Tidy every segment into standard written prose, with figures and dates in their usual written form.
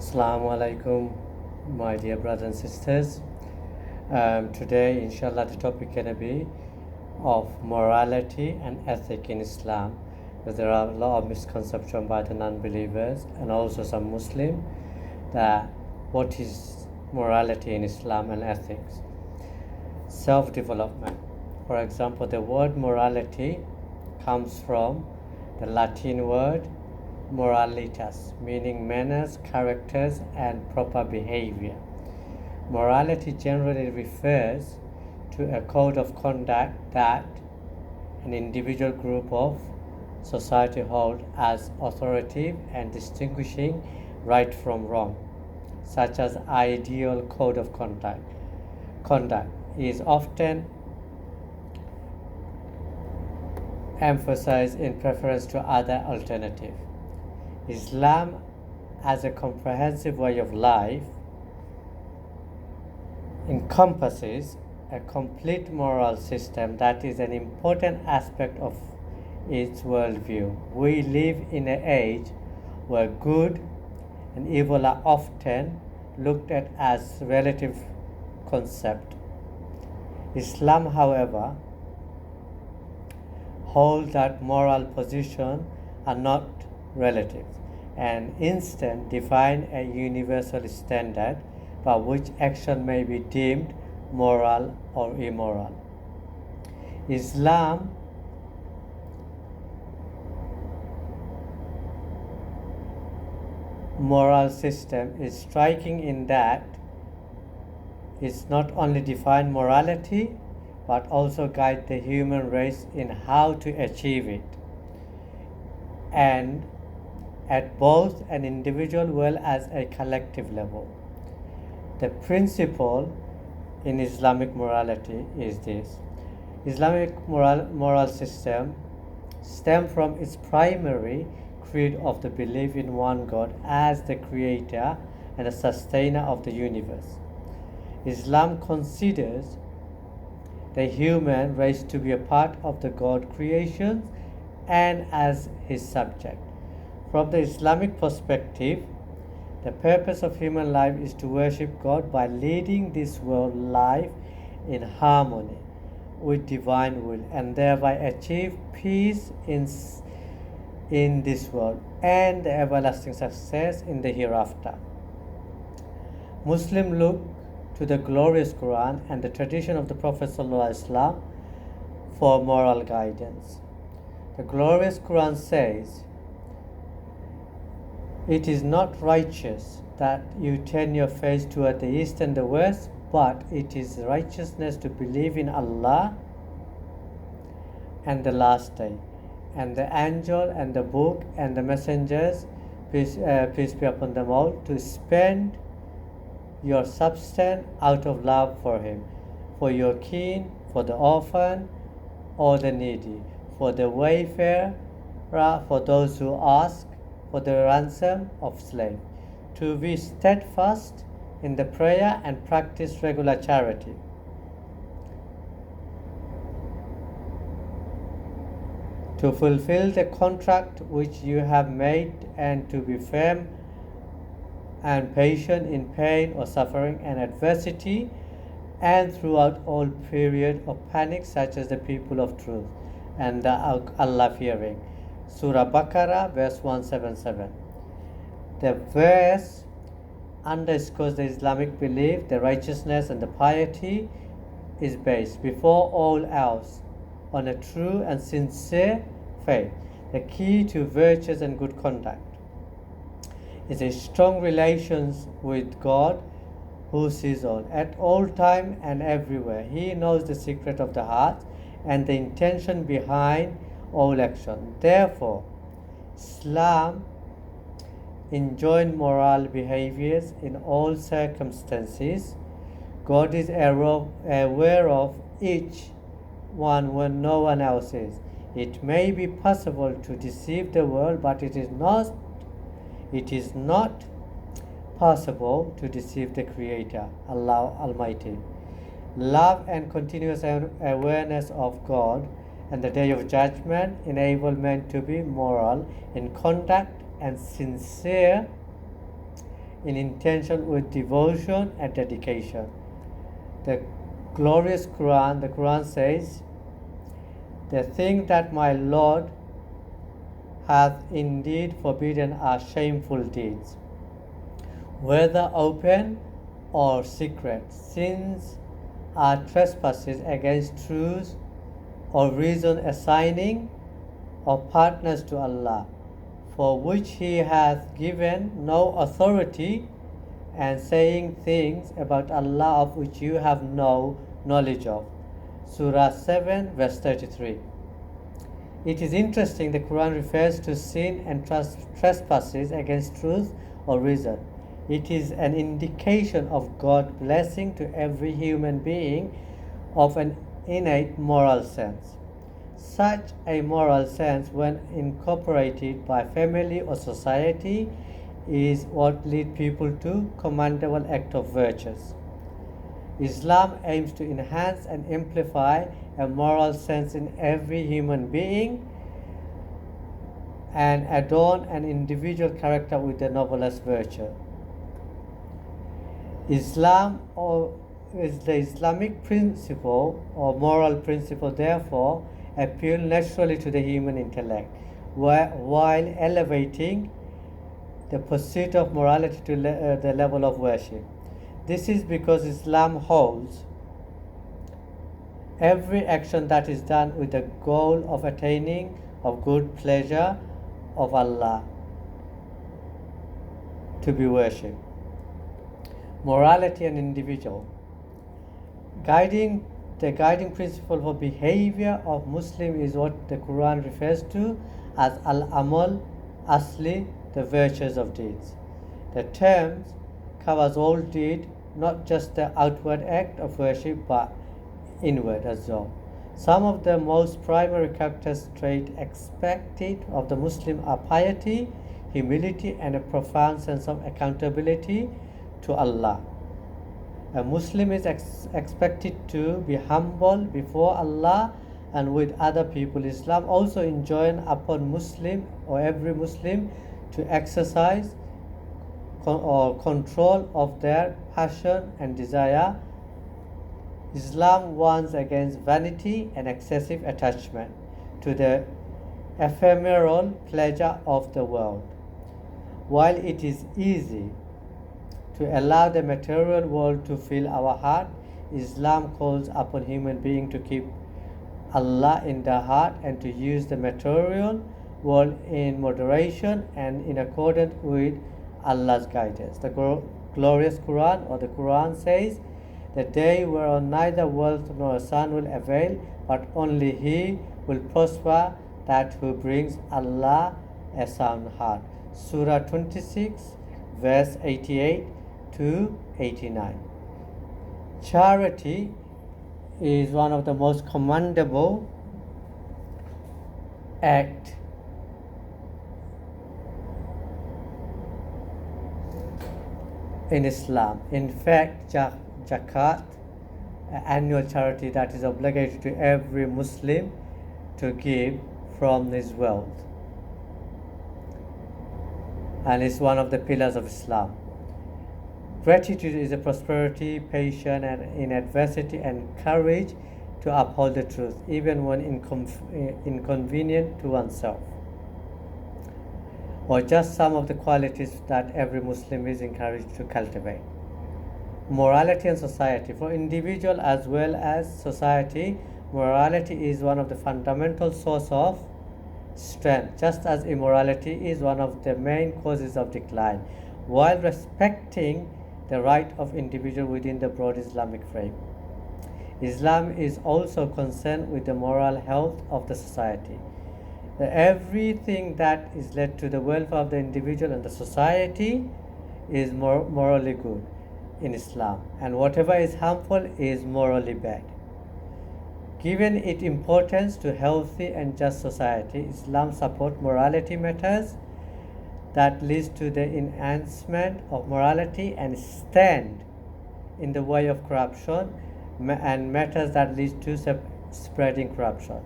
Assalamu alaikum, my dear brothers and sisters. Today, inshallah, the topic gonna be of morality and ethic in Islam. Because there are a lot of misconceptions by the non-believers and also some Muslim that what is morality in Islam and ethics. Self-development. For example, the word morality comes from the Latin word moralitas, meaning manners, characters, and proper behavior. Morality generally refers to a code of conduct that an individual group of society hold as authoritative and distinguishing right from wrong, such as ideal code of conduct. Conduct is often emphasized in preference to other alternatives. Islam, as a comprehensive way of life, encompasses a complete moral system that is an important aspect of its worldview. We live in an age where good and evil are often looked at as relative concepts. Islam, however, holds that moral positions are not relative and instead define a universal standard by which action may be deemed moral or immoral. Islam moral system is striking in that it's not only define morality but also guide the human race in how to achieve it, and at both an individual well as a collective level. The principle in Islamic morality is this. Islamic moral system stems from its primary creed of the belief in one God as the creator and the sustainer of the universe. Islam considers the human race to be a part of the God creation and as his subject. From the Islamic perspective, the purpose of human life is to worship God by leading this world life in harmony with divine will and thereby achieve peace in this world and the everlasting success in the hereafter. Muslims look to the glorious Quran and the tradition of the Prophet ﷺ for moral guidance. The glorious Quran says, "It is not righteous that you turn your face toward the east and the west, but it is righteousness to believe in Allah and the last day, and the angel and the book and the messengers, peace be upon them all, to spend your substance out of love for him, for your kin, for the orphan or the needy, for the wayfarer, for those who ask, for the ransom of slave, to be steadfast in the prayer and practice regular charity." To fulfill the contract which you have made and to be firm and patient in pain or suffering and adversity and throughout all period of panic, such as the people of truth and the Allah-fearing. Surah Baqarah, verse 177. The verse underscores the Islamic belief, the righteousness and the piety is based, before all else, on a true and sincere faith. The key to virtues and good conduct is a strong relations with God who sees all time and everywhere. He knows the secret of the heart and the intention behind all action. Therefore, Islam enjoins moral behaviors in all circumstances. God is aware of each one when no one else is. It may be possible to deceive the world, but it is not possible to deceive the Creator, Allah Almighty. Love and continuous awareness of God and the Day of Judgment enable men to be moral in conduct and sincere in intention with devotion and dedication. The glorious Quran, the Quran says, "The thing that my Lord hath indeed forbidden are shameful deeds, whether open or secret, sins are trespasses against truth or reason assigning of partners to Allah, for which He hath given no authority, and saying things about Allah of which you have no knowledge of." Surah 7 verse 33. It is interesting the Quran refers to sin and trespasses against truth or reason. It is an indication of God's blessing to every human being of an innate moral sense. Such a moral sense, when incorporated by family or society, is what leads people to commendable acts of virtues. Islam aims to enhance and amplify a moral sense in every human being and adorn an individual character with the noblest virtue. Islam is the Islamic principle or moral principle, therefore, appeal naturally to the human intellect, while elevating the pursuit of morality to the level of worship. This is because Islam holds every action that is done with the goal of attaining of good pleasure of Allah to be worshipped. Morality and individual. The guiding principle for behavior of Muslim is what the Quran refers to as al-amal asli, the virtues of deeds. The term covers all deed, not just the outward act of worship, but inward as well. Some of the most primary character traits expected of the Muslim are piety, humility, and a profound sense of accountability to Allah. A Muslim is expected to be humble before Allah and with other people. Islam also enjoins upon Muslim or every Muslim to exercise or control of their passion and desire. Islam warns against vanity and excessive attachment to the ephemeral pleasure of the world. While it is easy to allow the material world to fill our heart, Islam calls upon human beings to keep Allah in their heart and to use the material world in moderation and in accordance with Allah's guidance. The glorious Quran or the Quran says, "The day whereon neither wealth nor a son will avail, but only he will prosper that who brings Allah a sound heart." Surah 26 verse 88 to 89. Charity is one of the most commendable acts in Islam. In fact, zakat, annual charity that is obligatory to every Muslim to give from his wealth, and is one of the pillars of Islam. Gratitude is a prosperity, patience in adversity, and courage to uphold the truth, even when inconvenient to oneself, or just some of the qualities that every Muslim is encouraged to cultivate. Morality and society. For individual as well as society, morality is one of the fundamental sources of strength, just as immorality is one of the main causes of decline, while respecting the right of individual within the broad Islamic frame. Islam is also concerned with the moral health of the society. Everything that is led to the welfare of the individual and the society is morally good in Islam, and whatever is harmful is morally bad. Given its importance to healthy and just society, Islam supports morality matters that leads to the enhancement of morality and stand in the way of corruption, and matters that lead to spreading corruption.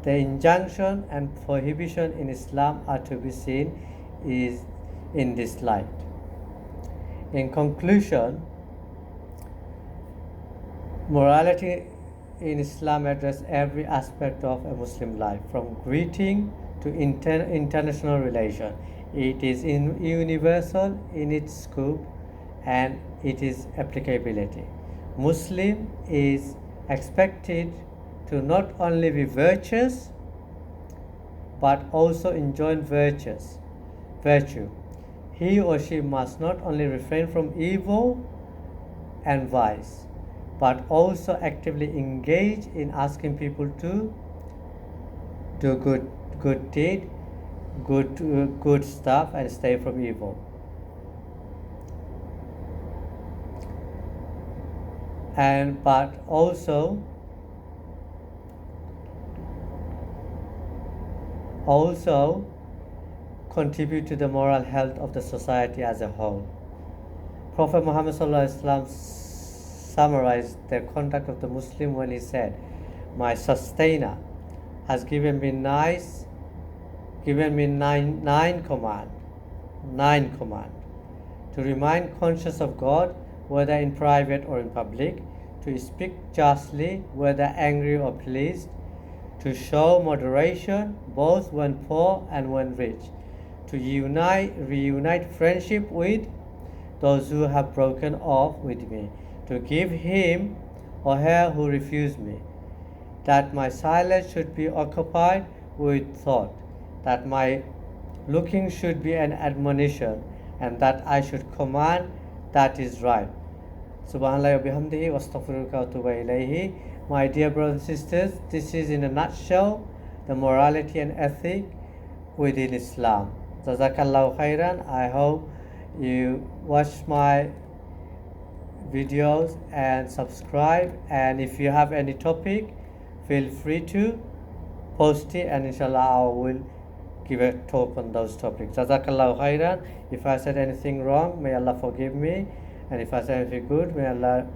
The injunction and prohibition in Islam are to be seen is in this light. In conclusion, morality in Islam addresses every aspect of a Muslim life, from greeting to international relation. It is universal in its scope and it is applicability. Muslim is expected to not only be virtuous but also enjoy virtue. He or she must not only refrain from evil and vice, but also actively engage in asking people to do good deed, good stuff, and stay from evil. And but also contribute to the moral health of the society as a whole. Prophet Muhammad summarized the conduct of the Muslim when he said, "My sustainer has given me nine command to remain conscious of God, whether in private or in public, to speak justly, whether angry or pleased, to show moderation both when poor and when rich, to reunite friendship with those who have broken off with me, to give him or her who refused me, that my silence should be occupied with thought, that my looking should be an admonition, and that I should command that is right." Subhanallah wa bihamdihi wa astaghfiruka wa atubu ilayhi. My dear brothers and sisters, this is in a nutshell the morality and ethic within Islam. Jazakallahu khairan. I hope you watch my videos and subscribe, and if you have any topic, feel free to post it, and inshallah I will give a talk on those topics. Jazakallahu khairan. If I said anything wrong, may Allah forgive me, and if I said anything good, may Allah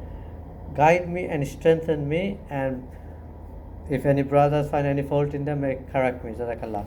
guide me and strengthen me, and if any brothers find any fault in them, may correct me. Jazakallah.